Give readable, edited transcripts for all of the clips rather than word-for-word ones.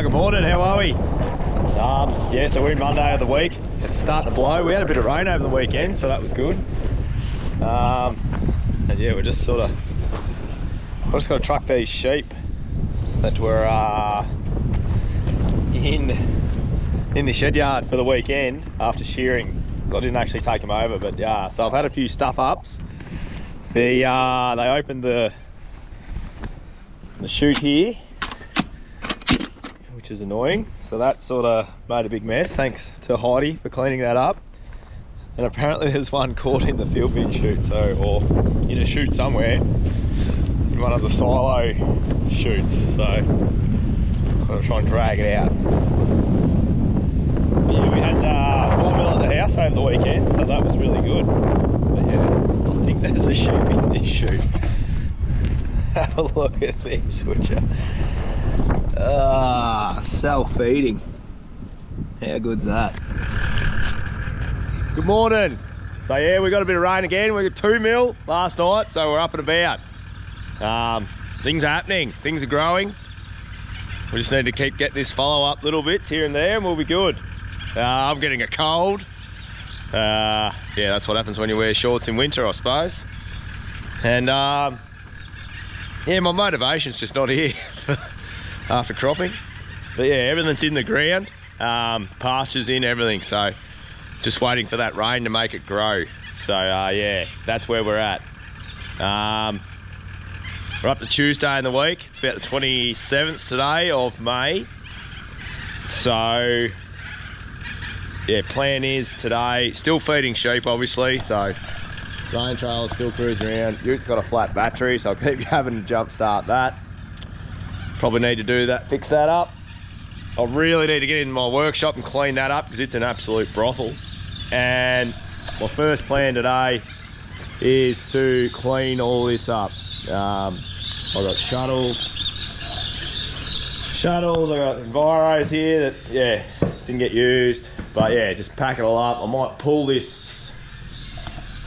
Good morning, how are we? Yeah, so we're in Monday of the week. It's starting to blow. We had a bit of rain over the weekend, so that was good. And yeah, we're just sort of, I just got to truck these sheep that were in the shed yard for the weekend after shearing. I didn't actually take them over, but yeah, so I've had a few stuff ups. They opened the chute here, which is annoying, so that sort of made a big mess. Thanks to Heidi for cleaning that up. And apparently there's one caught in the field bin chute, so, or in a chute somewhere, in one of the silo chutes, so I'm gonna try and drag it out. Yeah, we had 4 mil at the house over the weekend, so that was really good. But yeah, I think there's a sheep in this chute. Have a look at this, would you? Self-feeding. How good's that? Good morning. So yeah, we got a bit of rain again. We got 2 mil last night, so we're up and about. Things are happening, things are growing. We just need to keep getting this follow up little bits here and there and we'll be good. I'm getting a cold. Yeah, that's what happens when you wear shorts in winter, I suppose. And yeah, my motivation's just not here after cropping. But yeah, everything's in the ground, pastures in, everything. So just waiting for that rain to make it grow. So yeah, that's where we're at. We're up to Tuesday in the week. It's about the 27th today of May. So yeah, plan is today, still feeding sheep obviously, so grain trailer's still cruising around. Ute's got a flat battery, so I'll keep having to jump start that. Probably need to do that, fix that up. I really need to get in my workshop and clean that up because it's an absolute brothel. And my first plan today is to clean all this up. I've got shuttles, I got enviros here that, yeah, didn't get used. But yeah, just pack it all up. I might pull this,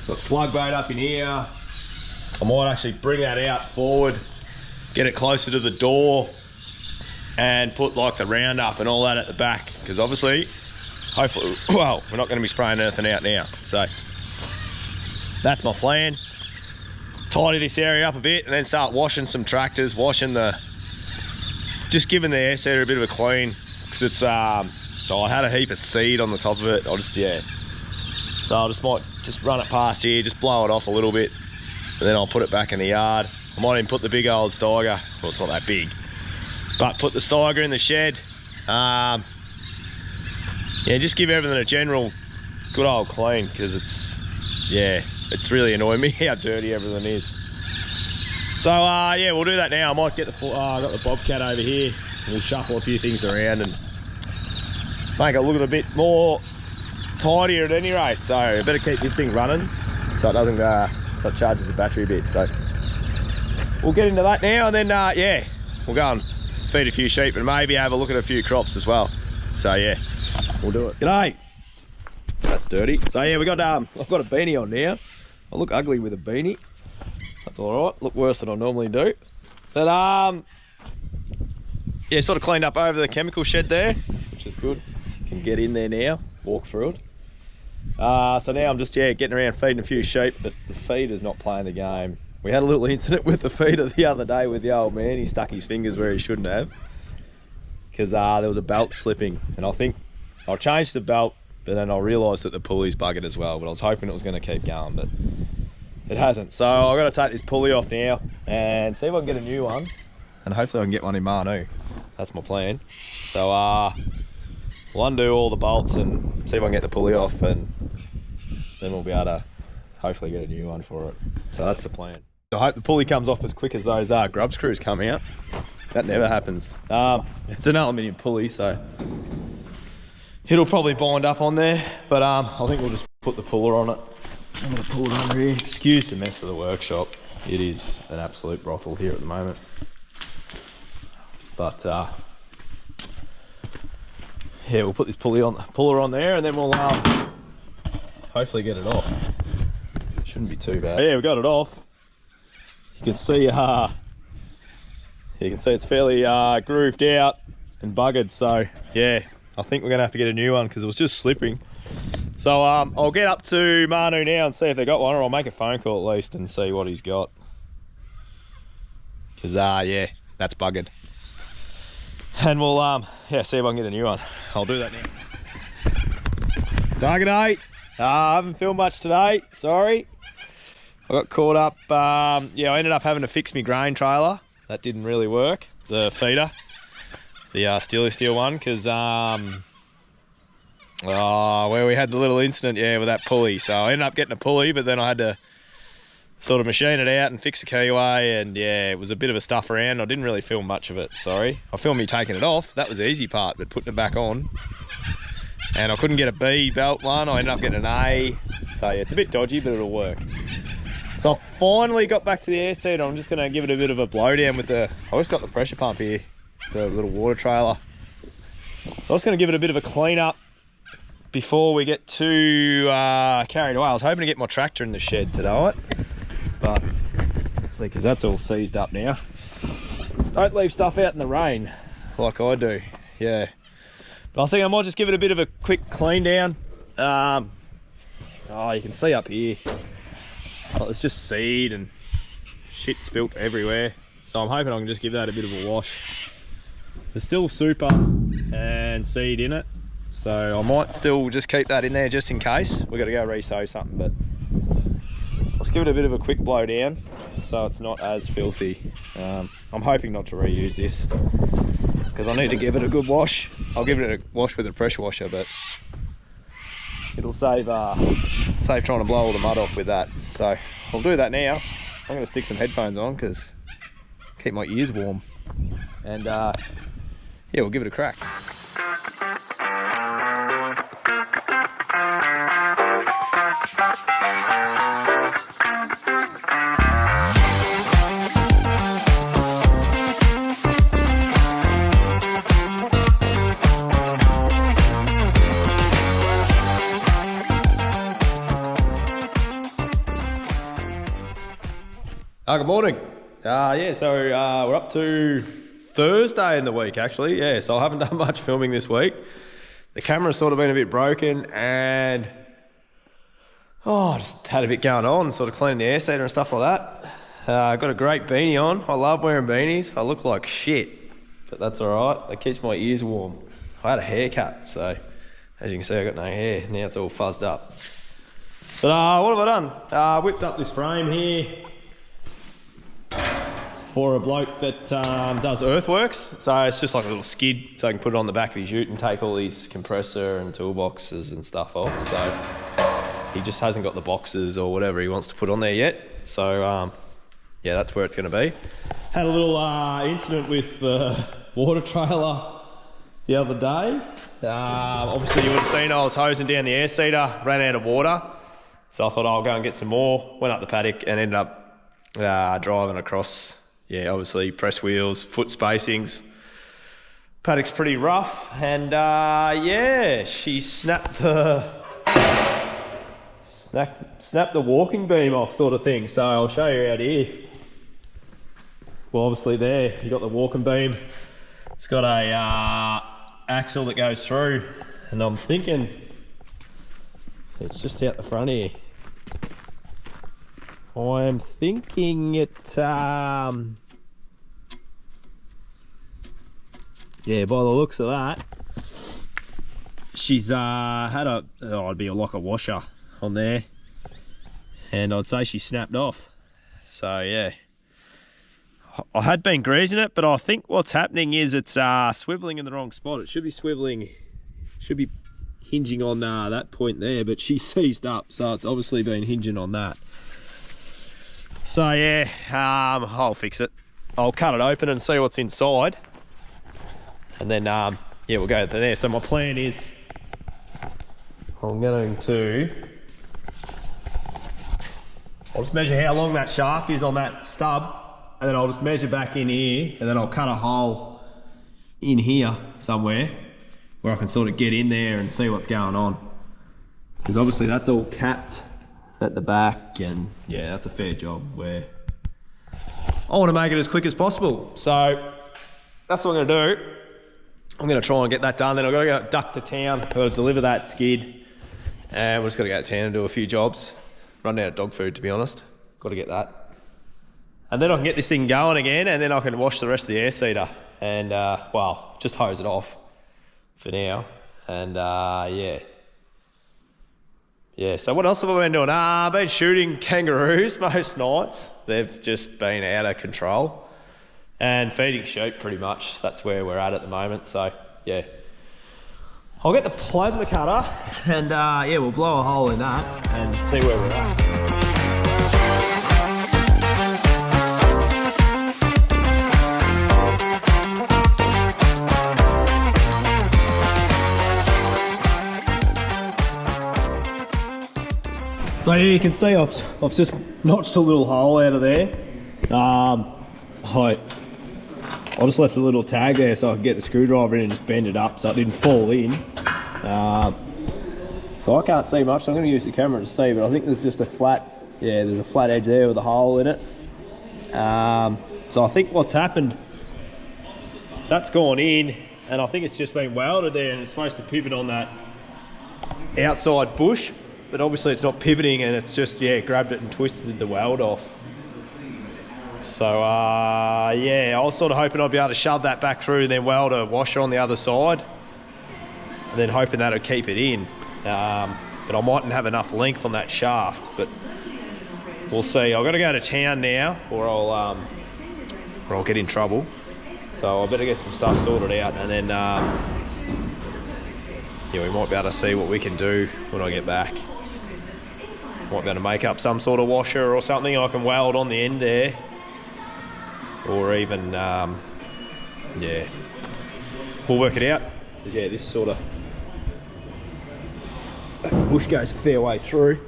got slug bait up in here. I might actually bring that out forward, get it closer to the door and put like the roundup and all that at the back. Because obviously, hopefully, well, we're not going to be spraying anything out now. So that's my plan. Tidy this area up a bit and then start washing some tractors, just giving the air seeder a bit of a clean. Because it's, so I had a heap of seed on the top of it. So I might just run it past here, just blow it off a little bit, and then I'll put it back in the yard. I might even put the big old Steiger, well it's not that big, but put the Steiger in the shed. Yeah, just give everything a general good old clean, because it's really annoying me how dirty everything is. So yeah, we'll do that now. I might get the, I got the Bobcat over here, and we'll shuffle a few things around and make it look a bit more tidier at any rate. So I better keep this thing running so it doesn't so it charges the battery a bit. So we'll get into that now, and then yeah, we'll go and feed a few sheep and maybe have a look at a few crops as well. So yeah, we'll do it. G'day. That's dirty. So yeah, we got I've got a beanie on now. I look ugly with a beanie. That's all right. Look worse than I normally do. But yeah, sort of cleaned up over the chemical shed there, which is good. Can get in there now, walk through it. So now I'm just getting around feeding a few sheep, but the feeder's not playing the game. We had a little incident with the feeder the other day with the old man. He stuck his fingers where he shouldn't have, because there was a belt slipping, and I think I changed the belt, but then I realised that the pulley's buggered as well. But I was hoping it was going to keep going, but it hasn't. So I've got to take this pulley off now and see if I can get a new one, and hopefully I can get one in Manu. That's my plan. So we'll undo all the bolts and see if I can get the pulley off, and then we'll be able to hopefully get a new one for it. So that's the plan. I hope the pulley comes off as quick as those grub screws come out. That never happens. It's an aluminium pulley, so it'll probably bind up on there, but I think we'll just put the puller on it. I'm going to pull it under here. Excuse the mess of the workshop. It is an absolute brothel here at the moment. But yeah, we'll put this puller on there, and then we'll hopefully get it off. Shouldn't be too bad. But yeah, we got it off. You can see it's fairly grooved out, and buggered. So yeah, I think we're gonna have to get a new one because it was just slipping. So I'll get up to Manu now and see if they got one, or I'll make a phone call at least and see what he's got. Because yeah, that's buggered. And we'll yeah, see if I can get a new one. I'll do that now. Target 8. I haven't filmed much today, sorry. I got caught up, yeah, I ended up having to fix my grain trailer. That didn't really work, the feeder, the Steely Steel one, because where we had the little incident, yeah, with that pulley. So I ended up getting a pulley, but then I had to sort of machine it out and fix the keyway, and yeah, it was a bit of a stuff around. I didn't really film much of it, sorry. I filmed me taking it off, that was the easy part, but putting it back on. And I couldn't get a B belt one, I ended up getting an A. So yeah, it's a bit dodgy, but it'll work. So I finally got back to the air seat. I'm just gonna give it a bit of a blowdown with the, I just got the pressure pump here, the little water trailer. So I'm just gonna give it a bit of a clean up before we get too carried away. I was hoping to get my tractor in the shed tonight, but let's see, because that's all seized up now. Don't leave stuff out in the rain like I do, yeah. But I think I might just give it a bit of a quick clean down. Oh, you can see up here, oh, there's just seed and shit spilt everywhere. So I'm hoping I can just give that a bit of a wash. There's still super and seed in it, so I might still just keep that in there just in case. We've got to go re-sow something, but let's give it a bit of a quick blow down so it's not as filthy. I'm hoping not to reuse this because I need to give it a good wash. I'll give it a wash with a pressure washer, but it'll save trying to blow all the mud off with that. So I'll do that now. I'm going to stick some headphones on because keep my ears warm, and yeah, we'll give it a crack. Good morning. Yeah, so we're up to Thursday in the week actually. Yeah, so I haven't done much filming this week. The camera's sort of been a bit broken, and I just had a bit going on, sort of cleaning the air seeder and stuff like that. I got a great beanie on. I love wearing beanies. I look like shit, but that's all right. It keeps my ears warm. I had a haircut, so as you can see, I got no hair. Now it's all fuzzed up. But what have I done? Whipped up this frame here for a bloke that does earthworks. So it's just like a little skid, so I can put it on the back of his ute and take all these compressor and toolboxes and stuff off. So he just hasn't got the boxes or whatever he wants to put on there yet. So yeah, that's where it's going to be. Had a little incident with the water trailer the other day. Obviously you would have seen I was hosing down the air seeder, ran out of water. So I thought I'll go and get some more. Went up the paddock and ended up driving across. Yeah, obviously press wheels, foot spacings. Paddock's pretty rough, and yeah, she snapped the walking beam off, sort of thing. So I'll show you out here. Well, obviously there you got the walking beam. It's got a axle that goes through, and I'm thinking it's just out the front here. I'm thinking it, yeah, by the looks of that, she's had a, it'd be like a washer on there, and I'd say she snapped off. So yeah, I had been greasing it, but I think what's happening is it's swiveling in the wrong spot. It should be swiveling, should be hinging on that point there, but she's seized up, so it's obviously been hinging on that. So yeah, I'll fix it. I'll cut it open and see what's inside, and then yeah, we'll go to there. So my plan is I'm going to, I'll just measure how long that shaft is on that stub, and then I'll just measure back in here, and then I'll cut a hole in here somewhere where I can sort of get in there and see what's going on, because obviously that's all capped at the back, and yeah, that's a fair job where I want to make it as quick as possible. So that's what I'm going to do. I'm going to try and get that done. Then I've got to go duck to town. I've got to deliver that skid. And we're just got to go to town and do a few jobs. Run out of dog food, to be honest. Got to get that. And then I can get this thing going again, and then I can wash the rest of the air seeder. And, well, just hose it off for now. And, yeah. Yeah, so what else have I been doing? I've been shooting kangaroos most nights. They've just been out of control. And feeding sheep, pretty much. That's where we're at the moment, so, yeah. I'll get the plasma cutter and yeah, we'll blow a hole in that and see where we're at. So yeah, you can see I've just notched a little hole out of there. I just left a little tag there so I could get the screwdriver in and just bend it up so it didn't fall in. So I can't see much, so I'm going to use the camera to see, but I think there's just a flat, yeah, there's a flat edge there with a hole in it. So I think what's happened, that's gone in, and I think it's just been welded there, and it's supposed to pivot on that outside bush, but obviously it's not pivoting, and it's just, yeah, grabbed it and twisted the weld off. So yeah, I was sort of hoping I'd be able to shove that back through and then weld a washer on the other side, and then hoping that would keep it in. But I mightn't have enough length on that shaft, but we'll see. I've got to go to town now or I'll get in trouble. So I better get some stuff sorted out, and then yeah, we might be able to see what we can do when I get back. Might be able to make up some sort of washer or something I can weld on the end there. Or even, yeah, we'll work it out. Because yeah, this sort of bush goes a fair way through.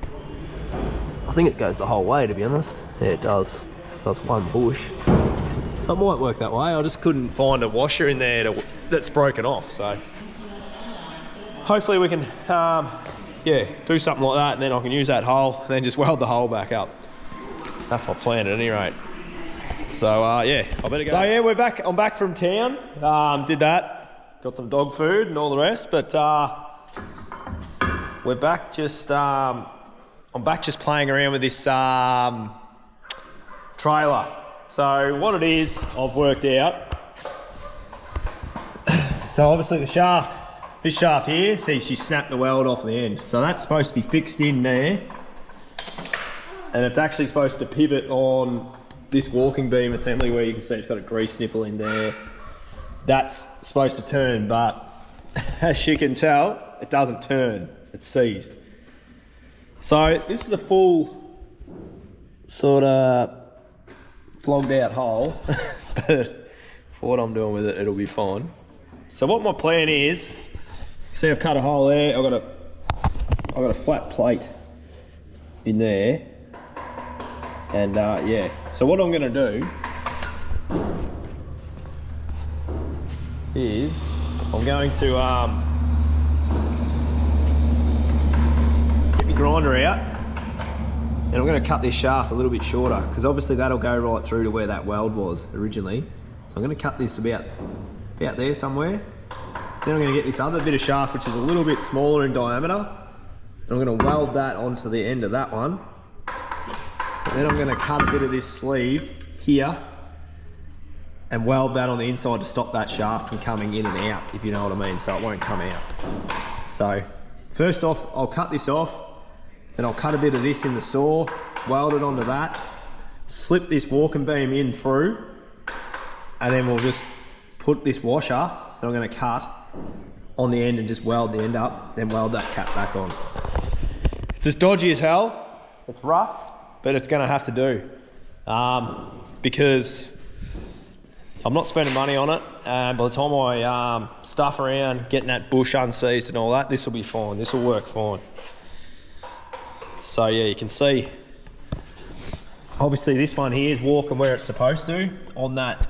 I think it goes the whole way, to be honest. Yeah, it does. So it's one bush. So it might work that way. I just couldn't find a washer in there that's broken off. So hopefully we can, yeah, do something like that, and then I can use that hole and then just weld the hole back up. That's my plan at any rate. So yeah, I better go. So yeah, we're back. I'm back from town. Did that. Got some dog food and all the rest. But we're back. Just I'm back just playing around with this trailer. So what it is, I've worked out. So obviously the shaft, this shaft here, see, she snapped the weld off the end. So that's supposed to be fixed in there, and it's actually supposed to pivot on this walking beam assembly where you can see it's got a grease nipple in there. That's supposed to turn, but as you can tell, it doesn't turn, it's seized. So this is a full sort of flogged out hole, but for what I'm doing with it, it'll be fine. So what my plan is, see I've cut a hole there, I've got a flat plate in there. And yeah, so what I'm going to do is I'm going to get my grinder out, and I'm going to cut this shaft a little bit shorter, because obviously that'll go right through to where that weld was originally. So I'm going to cut this about there somewhere. Then I'm going to get this other bit of shaft, which is a little bit smaller in diameter, and I'm going to weld that onto the end of that one. Then I'm going to cut a bit of this sleeve here and weld that on the inside to stop that shaft from coming in and out, if you know what I mean, so it won't come out. So first off, I'll cut this off, then I'll cut a bit of this in the saw, weld it onto that, slip this walking beam in through, and then we'll just put this washer that I'm going to cut on the end and just weld the end up, then weld that cap back on. It's as dodgy as hell, it's rough, but it's going to have to do, because I'm not spending money on it, and by the time I stuff around getting that bush unseized and all that, this will be fine, this will work fine. So yeah, you can see, obviously this one here is walking where it's supposed to, on that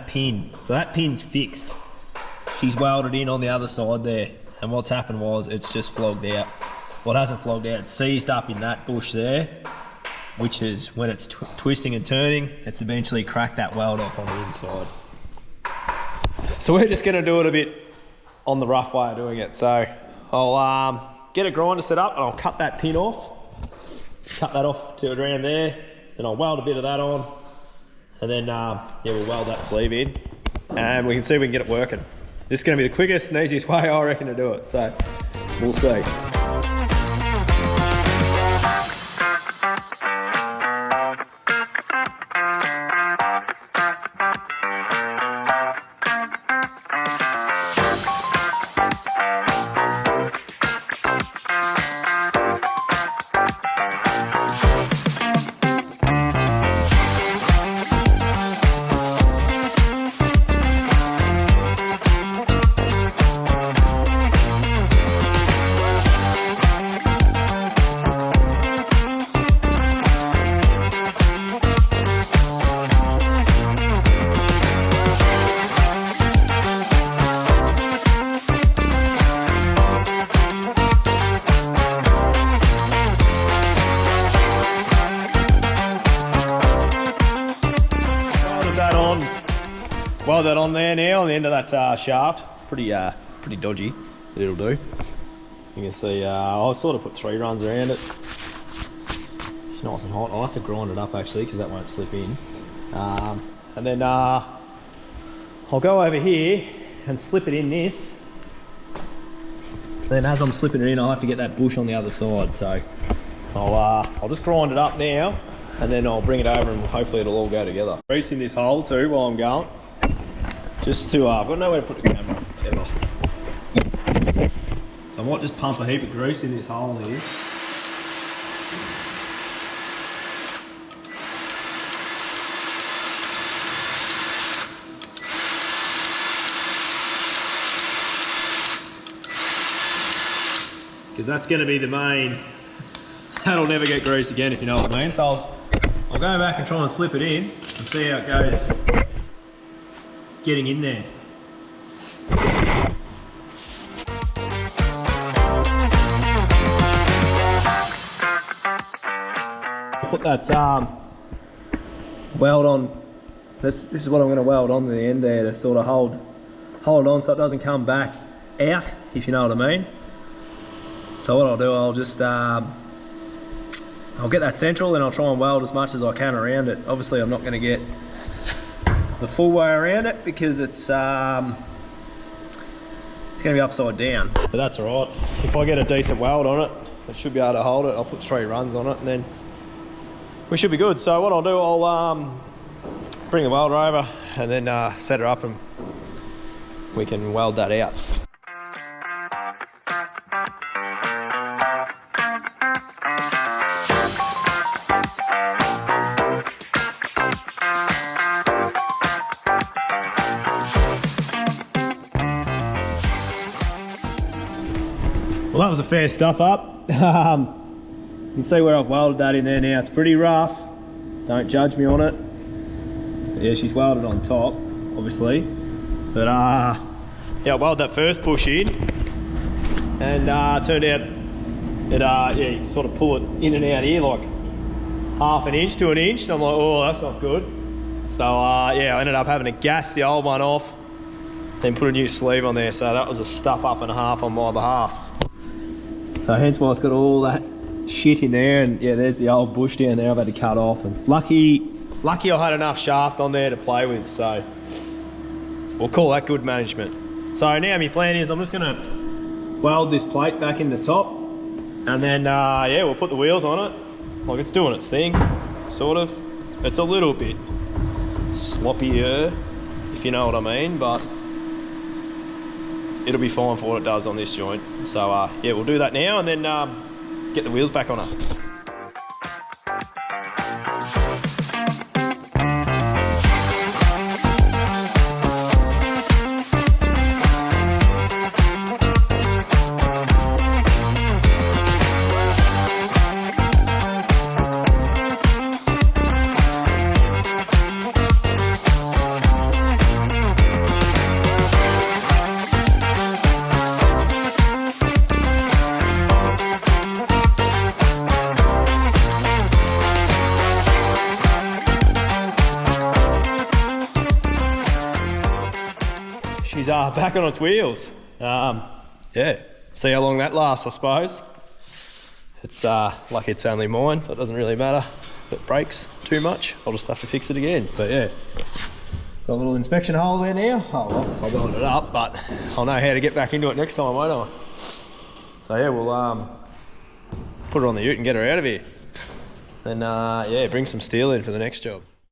pin. So that pin's fixed. She's welded in on the other side there. And what's happened was it's just flogged out. Well, it hasn't flogged out, it's seized up in that bush there. which is when it's twisting and turning, it's eventually cracked that weld off on the inside. So we're just gonna do it a bit on the rough way of doing it. So I'll get a grinder set up and I'll cut that pin off. Cut that off to around there. Then I'll weld a bit of that on. And then yeah, we'll weld that sleeve in. And we can see if we can get it working. This is gonna be the quickest and easiest way I reckon to do it. So we'll see. Weld that on there now on the end of that shaft. Pretty dodgy, but it'll do. You can see I'll sort of put 3 runs around it. It's nice and hot. I'll have to grind it up actually because that won't slip in. And then I'll go over here and slip it in this. Then as I'm slipping it in, I'll have to get that bush on the other side. So I'll just grind it up now, and then I'll bring it over and hopefully it'll all go together. Greasing this hole too while I'm going. Just to, I've got nowhere to put the camera ever. So I might just pump a heap of grease in this hole here. Because that's going to be the main, that'll never get greased again if you know what I mean. So I'll go back and try and slip it in and see how it goes getting in there. Put that weld on. This is what I'm going to weld on the end there to sort of hold it on so it doesn't come back out, if you know what I mean. So what I'll do, I'll just I'll get that central and I'll try and weld as much as I can around it. Obviously I'm not going to get the full way around it because it's going to be upside down, but that's all right. If I get a decent weld on it, I should be able to hold it. I'll put 3 runs on it and then we should be good. So what I'll do, I'll bring the welder over and then set her up and we can weld that out. Well, that was a fair stuff up. You can see where I've welded that in there now. It's pretty rough. Don't judge me on it. But yeah, she's welded on top, obviously. But yeah, I welded that first push in, and turned out it yeah, you sort of pull it in and out here like ½ an inch to an inch. And I'm like, oh, that's not good. So yeah, I ended up having to gas the old one off, then put a new sleeve on there. So that was a stuff up and a half on my behalf. So hence why it's got all that shit in there, and yeah, there's the old bush down there I've had to cut off. And lucky I had enough shaft on there to play with, so we'll call that good management. So now my plan is I'm just gonna weld this plate back in the top, and then yeah, we'll put the wheels on it. Like, it's doing its thing, sort of. It's a little bit sloppier, if you know what I mean, but it'll be fine for what it does on this joint. So yeah, we'll do that now and then get the wheels back on her. she's back on its wheels. Yeah, see how long that lasts, I suppose. It's like it's only mine, so it doesn't really matter if it breaks too much. I'll just have to fix it again. But yeah, got a little inspection hole there now. Oh well, I'll weld it up, but I'll know how to get back into it next time, won't I? So yeah, we'll put her on the ute and get her out of here. Then yeah, bring some steel in for the next job.